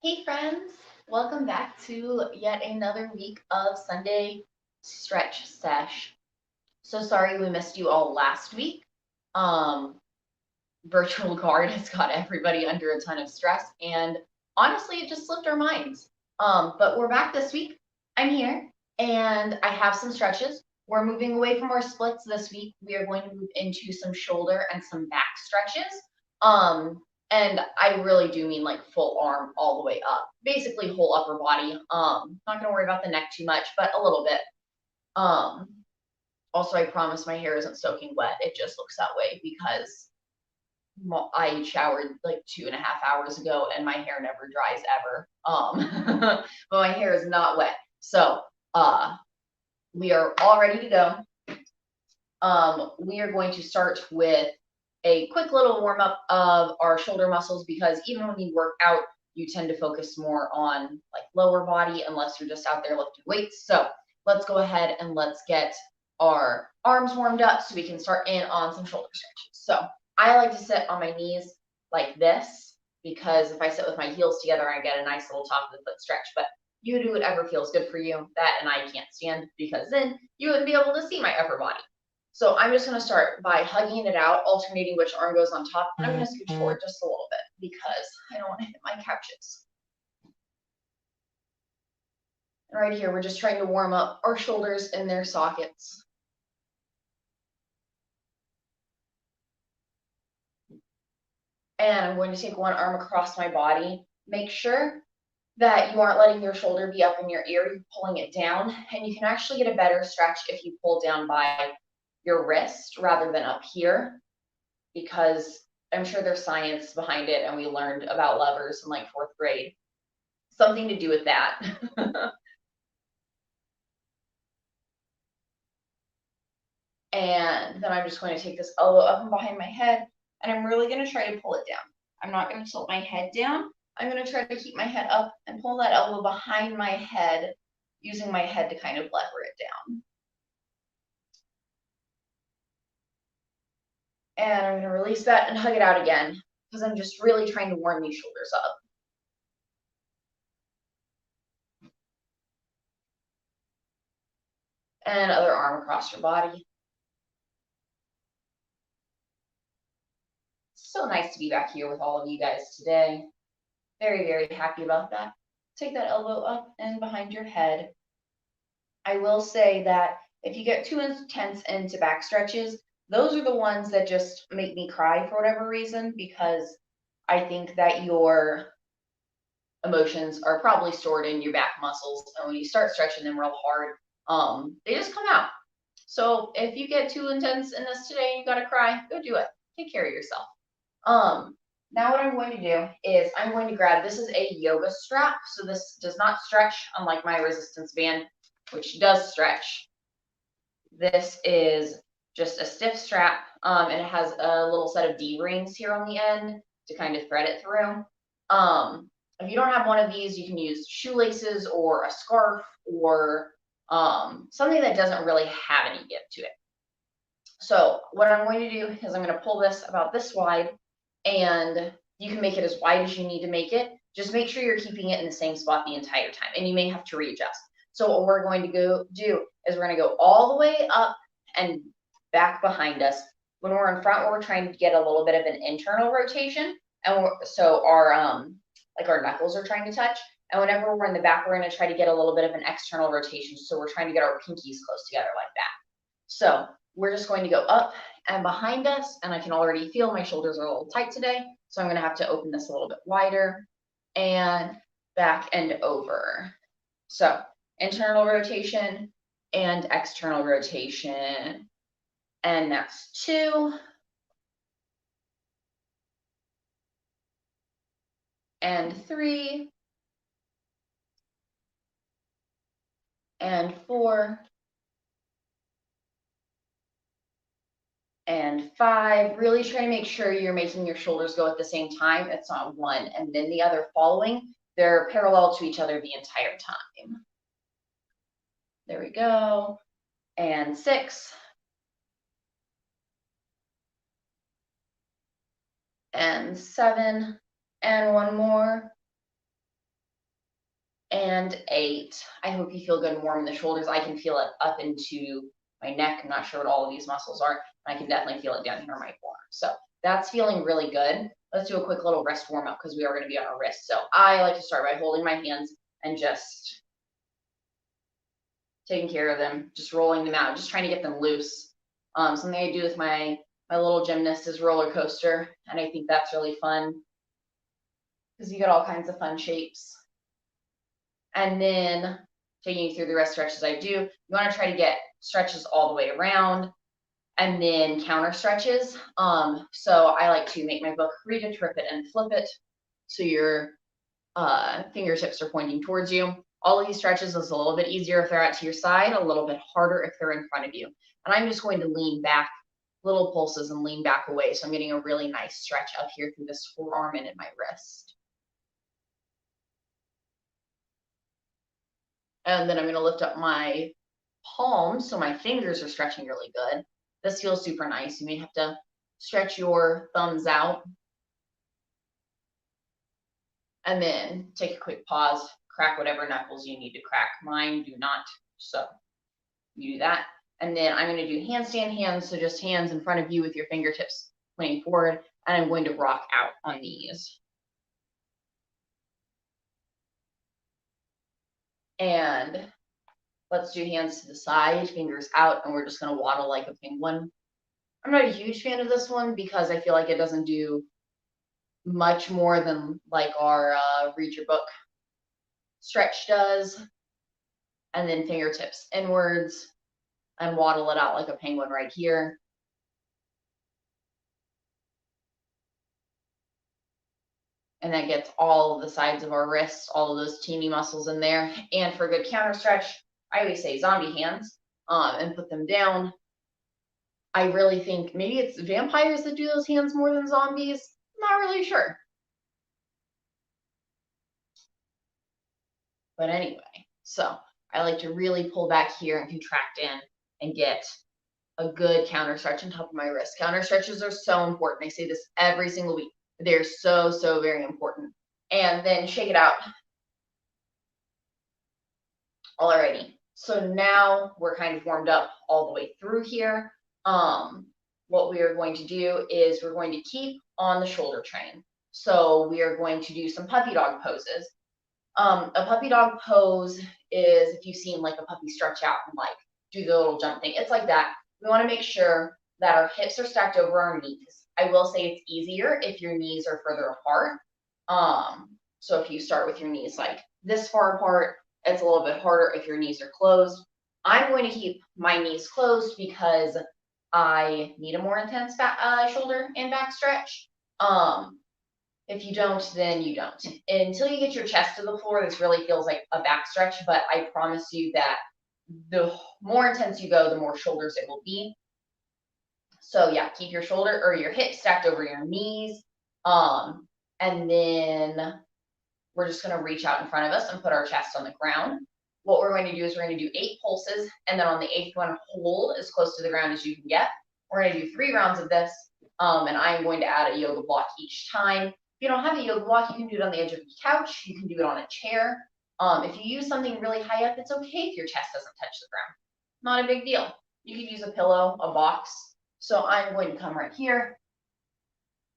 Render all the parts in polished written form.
Hey friends, welcome back to yet another week of Sunday stretch sesh. So sorry we missed you all last week. Um, virtual guard has got everybody under a ton of stress, and honestly, it just slipped our minds. But we're back this week. I'm here, and I have some stretches. We're moving away from our splits this week. We are going to move into some shoulder and some back stretches. Um, and I really do mean like full arm all the way up, basically whole upper body. Not gonna worry about the neck too much, but a little bit. Um, Also, I promise my hair isn't soaking wet. It just looks that way because I showered like 2.5 hours ago and my hair never dries ever. But my hair is not wet. So we are all ready to go. We are going to start with a quick little warm up of our shoulder muscles because even when you work out, you tend to focus more on like lower body unless you're just out there lifting weights. So let's go ahead and let's get our arms warmed up so we can start in on some shoulder stretches. So I like to sit on my knees like this because if I sit with my heels together, I get a nice little top of the foot stretch. But you do whatever feels good for you. That and I can't stand because then you wouldn't be able to see my upper body. So I'm just going to start by hugging it out, alternating which arm goes on top. I'm going to scooch forward just a little bit because I don't want to hit my couches. And right here, we're just trying to warm up our shoulders in their sockets. And I'm going to take one arm across my body. Make sure that you aren't letting your shoulder be up in your ear, you're pulling it down. And you can actually get a better stretch if you pull down by your wrist rather than up here, because I'm sure there's science behind it and we learned about levers in like 4th grade. Something to do with that. And then I'm just going to take this elbow up and behind my head, and I'm really going to try to pull it down. I'm not going to tilt my head down. I'm going to try to keep my head up and pull that elbow behind my head, using my head to kind of lever it down. And I'm going to release that and hug it out again because I'm just really trying to warm these shoulders up. And other arm across your body. So nice to be back here with all of you guys today. Very, very happy about that. Take that elbow up and behind your head. I will say that if you get too intense into back stretches, those are the ones that just make me cry for whatever reason, because I think that your emotions are probably stored in your back muscles. And when you start stretching them real hard, they just come out. So if you get too intense in this today and you gotta cry, go do it. Take care of yourself. Now what I'm going to do is I'm going to grab, this is a yoga strap. So this does not stretch, unlike my resistance band, which does stretch. This is just a stiff strap, and it has a little set of D-rings here on the end to kind of thread it through. If you don't have one of these, you can use shoelaces or a scarf or something that doesn't really have any give to it. So what I'm going to do is I'm going to pull this about this wide, and you can make it as wide as you need to make it. Just make sure you're keeping it in the same spot the entire time, and you may have to readjust. So what we're going to go do is we're going to go all the way up and back behind us. When we're in front, we're trying to get a little bit of an internal rotation, and so our like our knuckles are trying to touch. And whenever we're in the back, we're going to try to get a little bit of an external rotation. So we're trying to get our pinkies close together like that. So we're just going to go up and behind us, and I can already feel my shoulders are a little tight today. So I'm going to have to open this a little bit wider and back and over. So internal rotation and external rotation. And that's 2. And 3. And 4. And 5. Really try to make sure you're making your shoulders go at the same time. It's not one and then the other following. They're parallel to each other the entire time. There we go. And 6. And 7. And one more. and 8. I hope you feel good and warm in the shoulders. I can feel it up into my neck. I'm not sure what all of these muscles are. I can definitely feel it down here in my forearm. So that's feeling really good. Let's do a quick little wrist warm up because we are going to be on our wrist. So I like to start by holding my hands and just taking care of them, just rolling them out, just trying to get them loose. Something I do with my little gymnast is roller coaster, and I think that's really fun because you get all kinds of fun shapes. And then taking you through the rest stretches I do, you want to try to get stretches all the way around and then counter stretches. So I like to make my book, read it, rip it, and flip it. So your fingertips are pointing towards you. All of these stretches is a little bit easier if they're out to your side, a little bit harder if they're in front of you. And I'm just going to lean back, little pulses, and lean back away. So I'm getting a really nice stretch up here through this forearm and in my wrist. And then I'm going to lift up my palms so my fingers are stretching really good. This feels super nice. You may have to stretch your thumbs out. And then take a quick pause, crack whatever knuckles you need to crack. Mine do not, so you do that. And then I'm going to do handstand hands, so just hands in front of you with your fingertips pointing forward, and I'm going to rock out on these. And let's do hands to the side, fingers out, and we're just going to waddle like a penguin. I'm not a huge fan of this one because I feel like it doesn't do much more than like our read your book stretch does. And then fingertips inwards and waddle it out like a penguin right here. And that gets all of the sides of our wrists, all of those teeny muscles in there. And for a good counter stretch, I always say zombie hands and put them down. I really think maybe it's vampires that do those hands more than zombies. I'm not really sure. But anyway, so I like to really pull back here and contract in and get a good counter stretch on top of my wrist. Counter stretches are so important. I say this every single week. They're so, so very important. And then shake it out. Alrighty. So now we're kind of warmed up all the way through here. What we are going to do is we're going to keep on the shoulder train. So we are going to do some puppy dog poses. A puppy dog pose is if you've seen like a puppy stretch out and like do the little jump thing. It's like that. We want to make sure that our hips are stacked over our knees. I will say it's easier if your knees are further apart. So if you start with your knees like this far apart, it's a little bit harder if your knees are closed. I'm going to keep my knees closed because I need a more intense shoulder and back stretch. If you don't, then you don't. Until you get your chest to the floor, this really feels like a back stretch, but I promise you that the more intense you go, the more shoulders it will be. So yeah, keep your shoulder or your hips stacked over your knees. And then we're just going to reach out in front of us and put our chest on the ground. What we're going to do is we're going to do 8 pulses, and then on the 8th one, hold as close to the ground as you can get. We're going to do 3 rounds of this, and I'm going to add a yoga block each time. If you don't have a yoga block, you can do it on the edge of the couch. You can do it on a chair. If you use something really high up, it's okay if your chest doesn't touch the ground. Not a big deal. You could use a pillow, a box. So I'm going to come right here,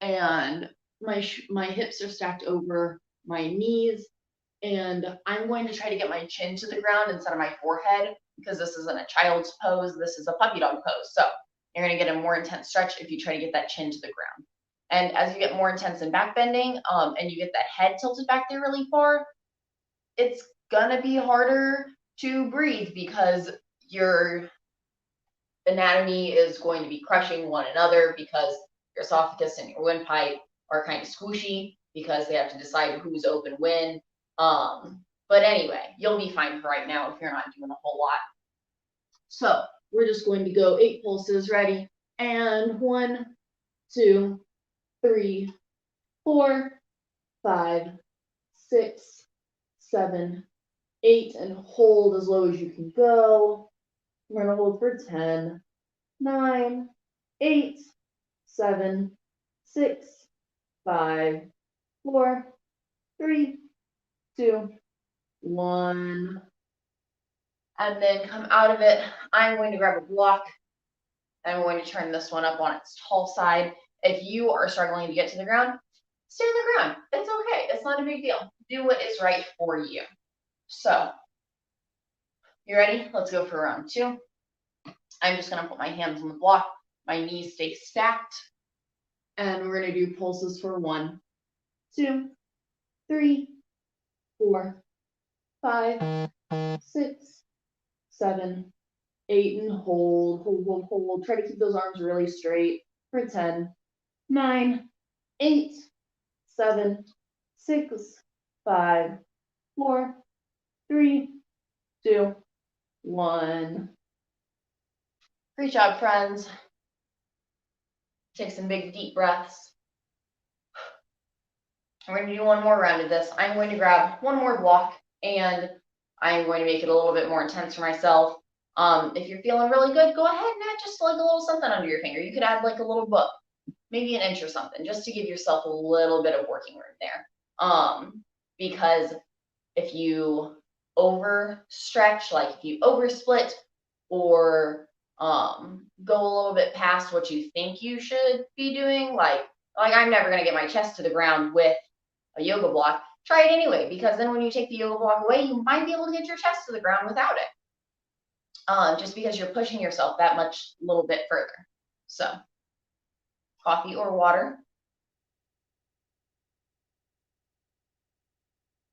and my hips are stacked over my knees, and I'm going to try to get my chin to the ground instead of my forehead because this isn't a child's pose. This is a puppy dog pose. So you're going to get a more intense stretch if you try to get that chin to the ground. And as you get more intense in back bending and you get that head tilted back there really far, it's going to be harder to breathe because your anatomy is going to be crushing one another because your esophagus and your windpipe are kind of squishy because they have to decide who's open when. But anyway, you'll be fine for right now if you're not doing a whole lot. So we're just going to go 8 pulses, ready? And 1, 2, 3, 4, 5, 6, 7, 8, and hold as low as you can go. We're gonna hold for 10, 9, 8, 7, 6, 5, 4, 3, 2, 1, and then come out of it. I'm going to grab a block. I'm going to turn this one up on its tall side. If you are struggling to get to the ground, stay on the ground. It's okay. It's not a big deal. Do what is right for you. So, you ready? Let's go for round 2. I'm just going to put my hands on the block. My knees stay stacked. And we're going to do pulses for 1, 2, 3, 4, 5, 6, 7, 8, and hold, hold, hold, hold. Try to keep those arms really straight for 10, 9, 8, 7, 6, 5, 4, 3, 2, 1. Great job, friends. Take some big deep breaths. We're going to do one more round of this. I'm going to grab one more block and I'm going to make it a little bit more intense for myself. If you're feeling really good, go ahead and add just like a little something under your finger. You could add like a little book, maybe an inch or something, just to give yourself a little bit of working room there. Because if you overstretch, like if you oversplit or go a little bit past what you think you should be doing, like I'm never gonna get my chest to the ground with a yoga block. Try it anyway, because then when you take the yoga block away, you might be able to get your chest to the ground without it. Just because you're pushing yourself that much little bit further. So, coffee or water.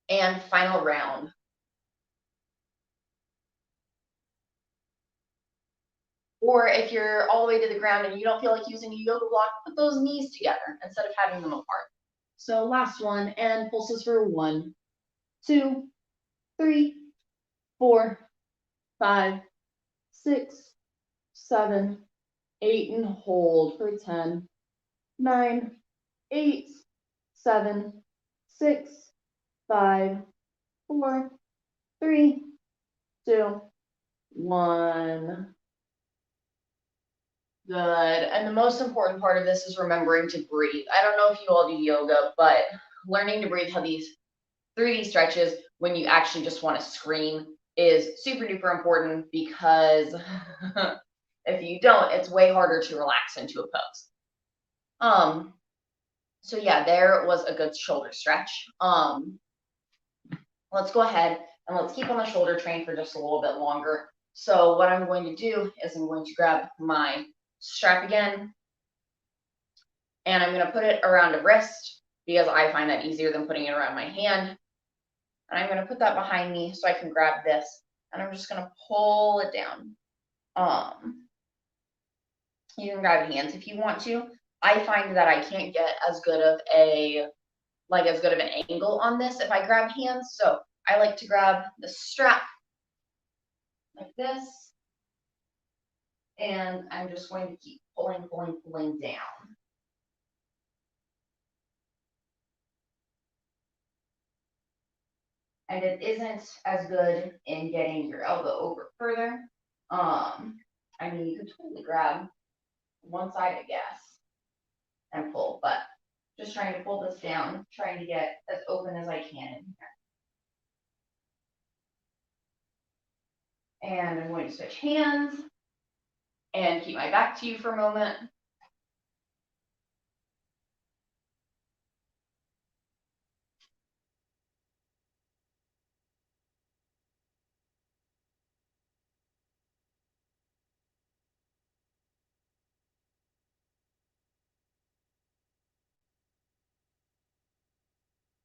And final round. Or if you're all the way to the ground and you don't feel like using a yoga block, put those knees together instead of having them apart. So last one, and pulses for 1, 2, 3, 4, 5, 6, 7, 8, and hold for 10, 9, 8, 7, 6, 5, 4, 3, 2, 1. Good. And the most important part of this is remembering to breathe. I don't know if you all do yoga, but learning to breathe through these stretches when you actually just want to scream is super duper important, because if you don't, it's way harder to relax into a pose. So yeah, there was a good shoulder stretch. Let's go ahead and let's keep on the shoulder train for just a little bit longer. So what I'm going to do is I'm going to grab my strap again, and I'm going to put it around a wrist because I find that easier than putting it around my hand. And I'm going to put that behind me so I can grab this, and I'm just going to pull it down. You can grab hands if you want to. I find that I can't get as good of an angle on this if I grab hands, so I like to grab the strap like this, and I'm just going to keep pulling, pulling, pulling down. And it isn't as good in getting your elbow over further. I mean, you could totally grab one side, I guess, and pull, but just trying to pull this down, trying to get as open as I can in here. And I'm going to switch hands and keep my back to you for a moment.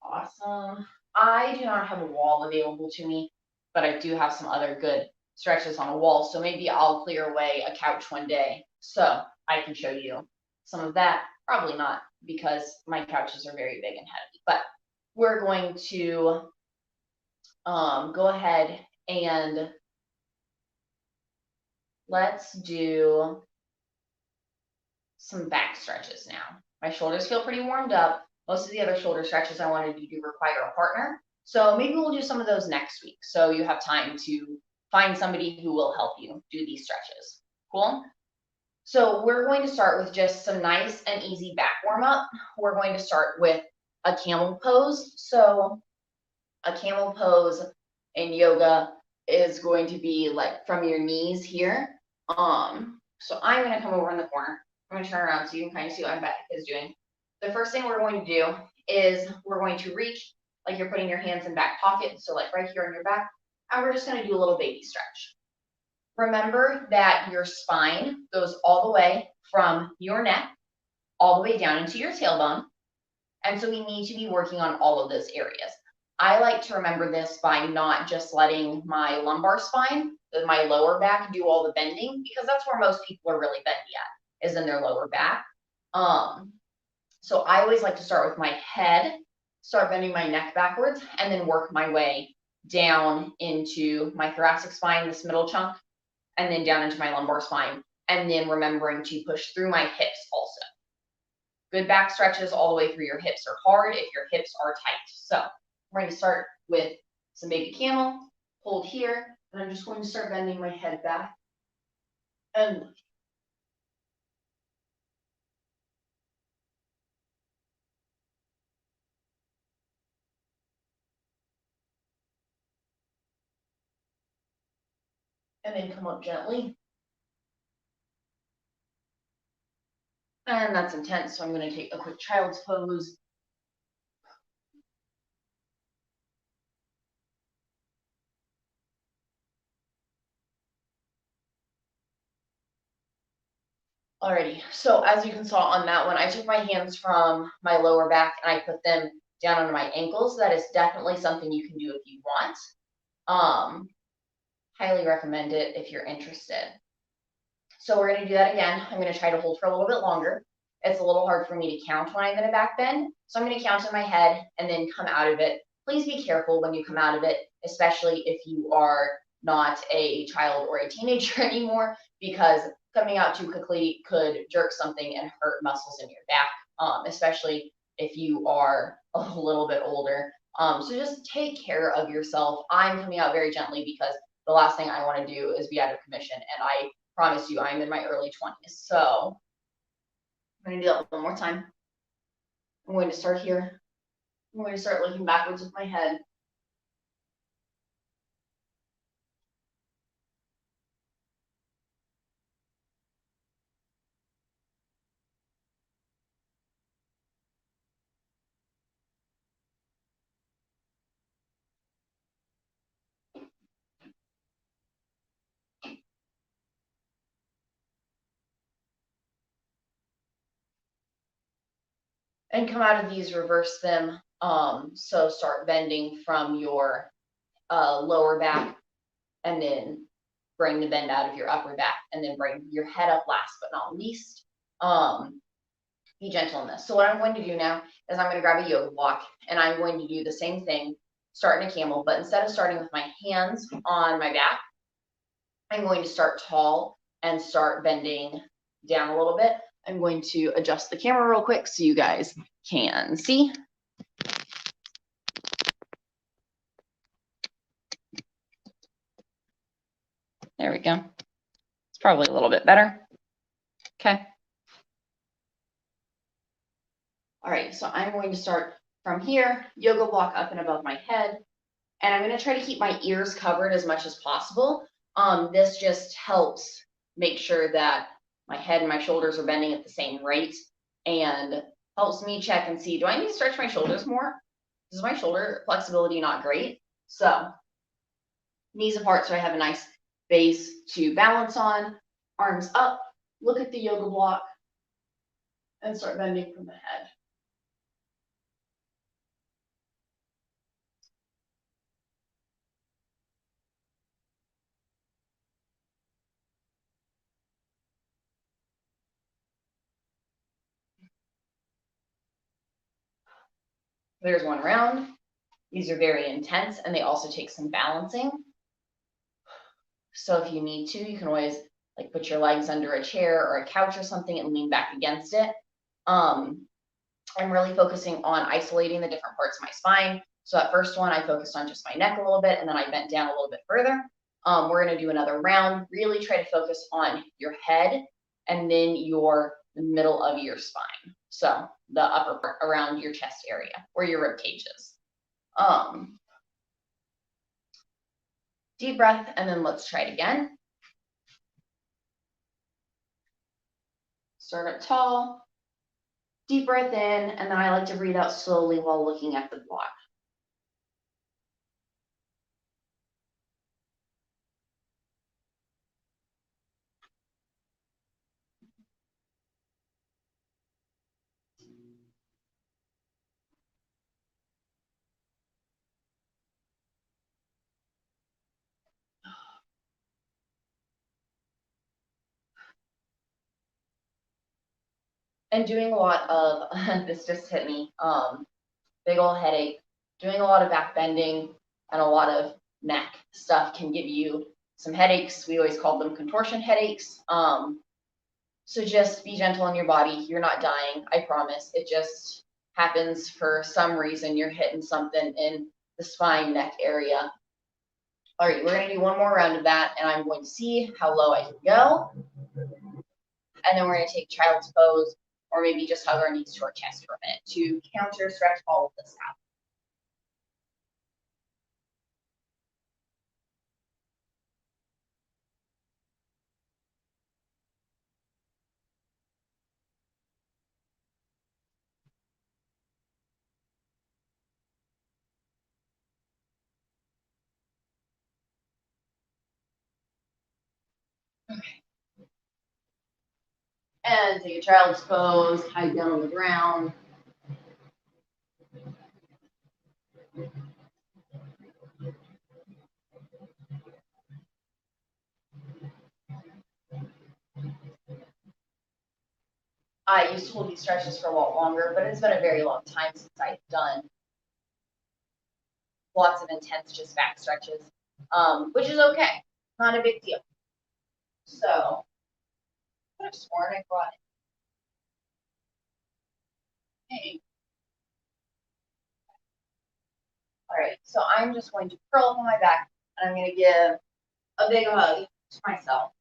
Awesome. I do not have a wall available to me, but I do have some other good stretches on a wall. So maybe I'll clear away a couch one day so I can show you some of that. Probably not, because my couches are very big and heavy, but we're going to go ahead and let's do some back stretches now. My shoulders feel pretty warmed up. Most of the other shoulder stretches I wanted to do require a partner. So maybe we'll do some of those next week, so you have time to find somebody who will help you do these stretches. Cool? So we're going to start with just some nice and easy back warm up. We're going to start with a camel pose. So a camel pose in yoga is going to be like from your knees here. So I'm gonna come over in the corner. I'm gonna turn around so you can kind of see what my back is doing. The first thing we're going to do is we're going to reach like you're putting your hands in back pocket, so like right here on your back, and we're just gonna do a little baby stretch. Remember that your spine goes all the way from your neck all the way down into your tailbone. And so we need to be working on all of those areas. I like to remember this by not just letting my lumbar spine, my lower back, do all the bending, because that's where most people are really bendy at, is in their lower back. So I always like to start with my head, start bending my neck backwards, and then work my way down into my thoracic spine, this middle chunk, and then down into my lumbar spine, and then remembering to push through my hips also. Good back stretches all the way through your hips are hard if your hips are tight. So we're going to start with some baby camel, hold here, and I'm just going to start bending my head back and lift. And then come up gently. And that's intense, so I'm going to take a quick child's pose. Alrighty, so as you can saw on that one, I took my hands from my lower back and I put them down onto my ankles. That is definitely something you can do if you want. Highly recommend it if you're interested. So we're going to do that again. I'm going to try to hold for a little bit longer. It's a little hard for me to count when I'm in a back bend. So I'm going to count in my head and then come out of it. Please be careful when you come out of it, especially if you are not a child or a teenager anymore, because coming out too quickly could jerk something and hurt muscles in your back, especially if you are a little bit older. So just take care of yourself. I'm coming out very gently because the last thing I want to do is be out of commission, and I promise you, I'm in my early 20s. So I'm going to do that one more time. I'm going to start here. I'm going to start looking backwards with my head. And come out of these, reverse them. So start bending from your lower back, and then bring the bend out of your upper back, and then bring your head up last but not least. Be gentle in this. So what I'm going to do now is I'm going to grab a yoga block, and I'm going to do the same thing, start in a camel, but instead of starting with my hands on my back, I'm going to start tall and start bending down a little bit. I'm going to adjust the camera real quick so you guys can see. There we go. It's probably a little bit better. Okay. All right, so I'm going to start from here, yoga block up and above my head, and I'm going to try to keep my ears covered as much as possible. This just helps make sure that my head and my shoulders are bending at the same rate, and helps me check and see, do I need to stretch my shoulders more? Is my shoulder flexibility not great? So knees apart so I have a nice base to balance on, arms up, look at the yoga block, and start bending from the head. There's one round. These are very intense, and they also take some balancing. So if you need to, you can always like put your legs under a chair or a couch or something and lean back against it. I'm really focusing on isolating the different parts of my spine. So that first one, I focused on just my neck a little bit, and then I bent down a little bit further. We're going to do another round. Really try to focus on your head and then the middle of your spine. So the upper part around your chest area where your rib cage is. Deep breath, and then let's try it again. Start up tall. Deep breath in, and then I like to breathe out slowly while looking at the block. And doing a lot of, this just hit me, big old headache. Doing a lot of back bending and a lot of neck stuff can give you some headaches. We always call them contortion headaches. So just be gentle on your body. You're not dying, I promise. It just happens for some reason. You're hitting something in the spine, neck area. All right, we're gonna do one more round of that, and I'm going to see how low I can go. And then we're gonna take child's pose, or maybe just hug our knees to our chest for a minute to counter stretch all of this out. And take a child's pose, hide down on the ground. I used to hold these stretches for a lot longer, but it's been a very long time since I've done lots of intense just back stretches, which is okay. Not a big deal. So, I could have sworn I brought it. Hey. All right, so I'm just going to curl up on my back, and I'm going to give a big hug to myself.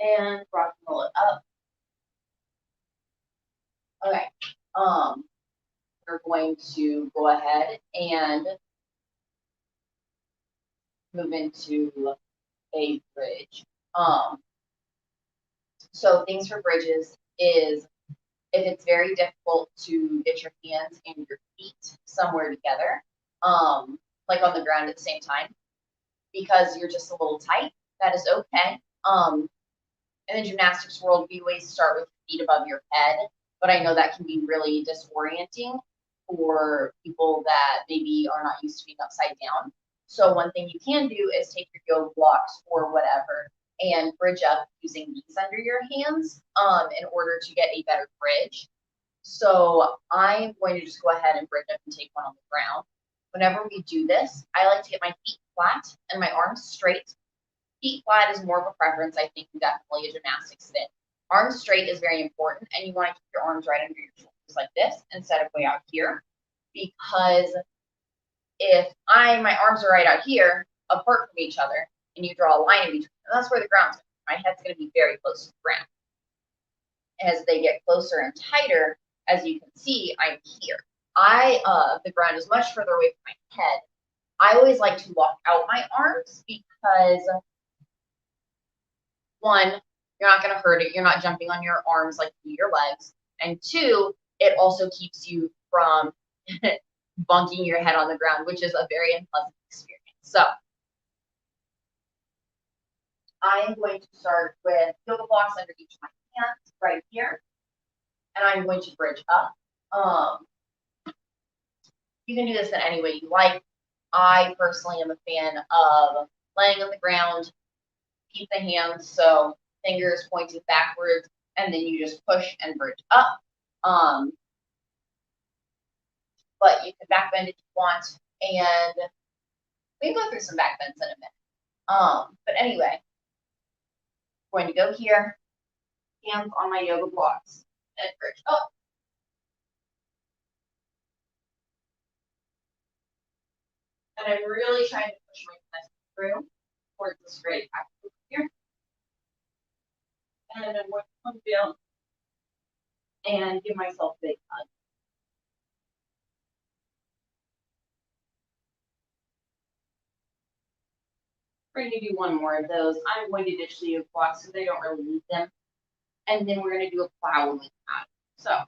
And rock and roll it up. Okay, we're going to go ahead and move into a bridge. So things for bridges is if it's very difficult to get your hands and your feet somewhere together, like on the ground at the same time, because you're just a little tight, that is okay. In the gymnastics world, we always start with your feet above your head, but I know that can be really disorienting for people that maybe are not used to being upside down. So one thing you can do is take your yoga blocks or whatever and bridge up using these under your hands in order to get a better bridge. So I'm going to just go ahead and bridge up and take one on the ground. Whenever we do this, I like to get my feet flat and my arms straight. Feet flat is more of a preference, I think, definitely a gymnastics sit. Arms straight is very important, and you want to keep your arms right under your shoulders like this instead of way out here, because if my arms are right out here, apart from each other, and you draw a line in between, and that's where the ground's going. My head's going to be very close to the ground. As they get closer and tighter, as you can see, I'm here. The ground is much further away from my head. I always like to walk out my arms because one, you're not going to hurt it. You're not jumping on your arms like you do your legs. And two, it also keeps you from bunking your head on the ground, which is a very unpleasant experience. So I am going to start with yoga blocks under each of my hands right here. And I'm going to bridge up. You can do this in any way you like. I personally am a fan of laying on the ground, keep the hands so fingers pointed backwards, and then you just push and bridge up. But you can back bend if you want, and we can go through some back bends in a minute. But anyway, I'm going to go here, hands on my yoga blocks, and bridge up. And I'm really trying to push my chest through towards the straight back here. And then I'm going to come down and give myself a big hug. We're going to do one more of those. I'm going to ditch the yoke blocks because I don't really need them. And then we're going to do a plow with that. So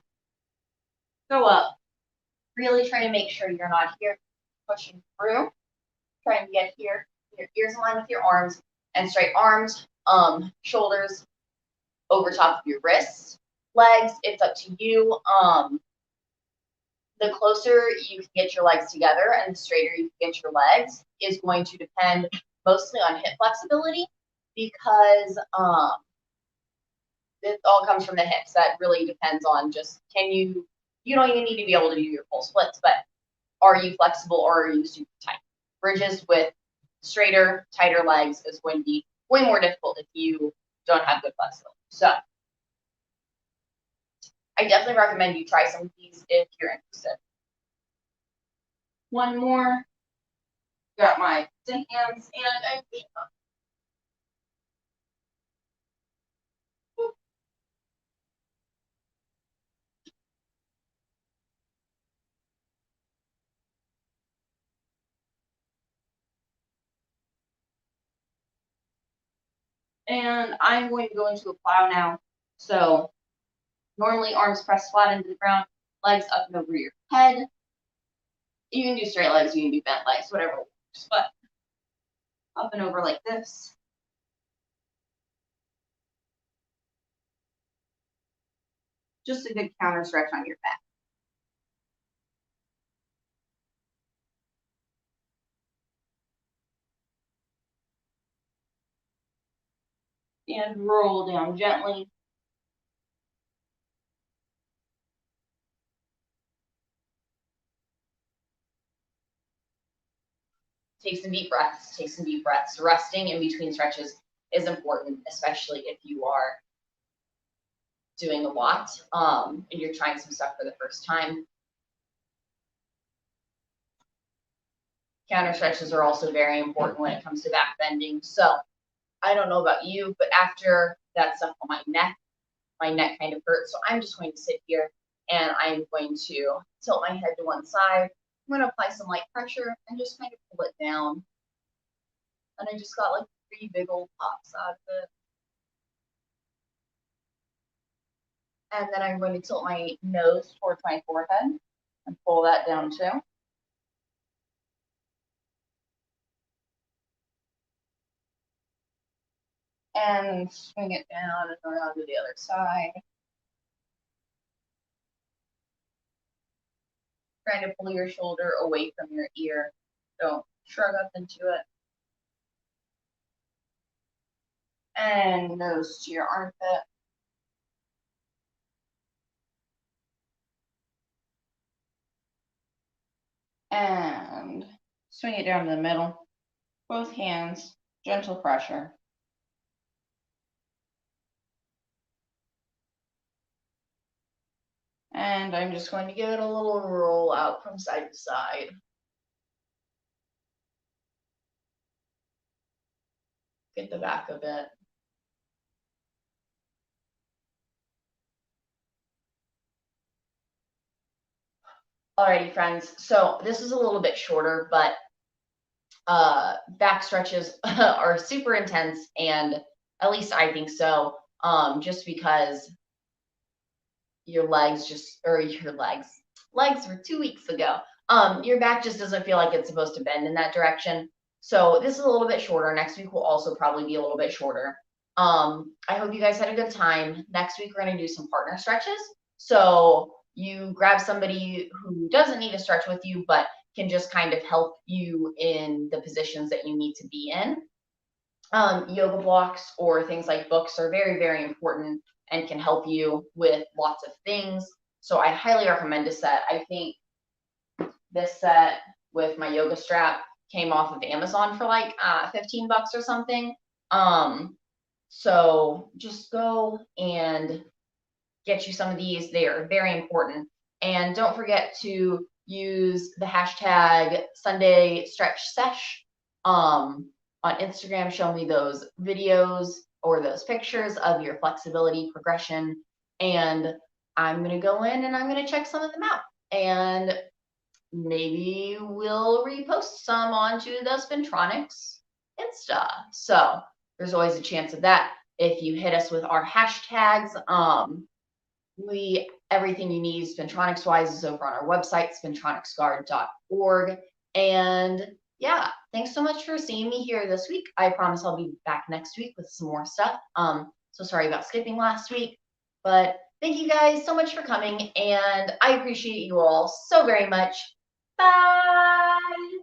go up. Really try to make sure you're not here pushing through. Try and get here. Your ears in line with your arms and straight arms, shoulders over top of your wrists, legs. It's up to you. The closer you can get your legs together and the straighter you can get your legs is going to depend mostly on hip flexibility because it all comes from the hips. That really depends on just you don't even need to be able to do your full splits, but are you flexible or are you super tight? Bridges with straighter, tighter legs is going to be way more difficult if you don't have good flexibility. So I definitely recommend you try some of these if you're interested. One more. Got my hands and I'm feet up. And I'm going to go into a plow now. So normally arms pressed flat into the ground, legs up and over your head. You can do straight legs, you can do bent legs, whatever works, but up and over like this. Just a good counter stretch on your back. And roll down gently. Take some deep breaths, take some deep breaths. Resting in between stretches is important, especially if you are doing a lot and you're trying some stuff for the first time. Counter stretches are also very important when it comes to back bending. So I don't know about you, but after that stuff on my neck kind of hurts. So I'm just going to sit here and I'm going to tilt my head to one side. I'm going to apply some light pressure and just kind of pull it down. And I just got like 3 big old pops out of it. And then I'm going to tilt my nose towards my forehead and pull that down too. And swing it down and around to the other side. Trying to pull your shoulder away from your ear. Don't shrug up into it. And nose to your armpit. And swing it down to the middle. Both hands, gentle pressure. And I'm just going to give it a little roll out from side to side. Get the back a bit. Alrighty, friends. So this is a little bit shorter, but back stretches are super intense, and at least I think so. Just because your legs legs were 2 weeks ago. Your back just doesn't feel like it's supposed to bend in that direction. So this is a little bit shorter. Next week will also probably be a little bit shorter. I hope you guys had a good time. Next week, we're going to do some partner stretches. So you grab somebody who doesn't need to stretch with you, but can just kind of help you in the positions that you need to be in. Yoga blocks or things like books are very, very important and can help you with lots of things. So I highly recommend this set. I think this set with my yoga strap came off of Amazon for like $15 or something. So just go and get you some of these. They are very important. And don't forget to use the hashtag Sunday Stretch Sesh on Instagram. Show me those videos or those pictures of your flexibility progression. And I'm going to go in and I'm going to check some of them out. And maybe we'll repost some onto the Spintronics Insta. So there's always a chance of that. If you hit us with our hashtags, everything you need Spintronics wise is over on our website, spintronicsguard.org. And yeah, thanks so much for seeing me here this week. I promise I'll be back next week with some more stuff. So sorry about skipping last week, but thank you guys so much for coming, and I appreciate you all so very much. Bye.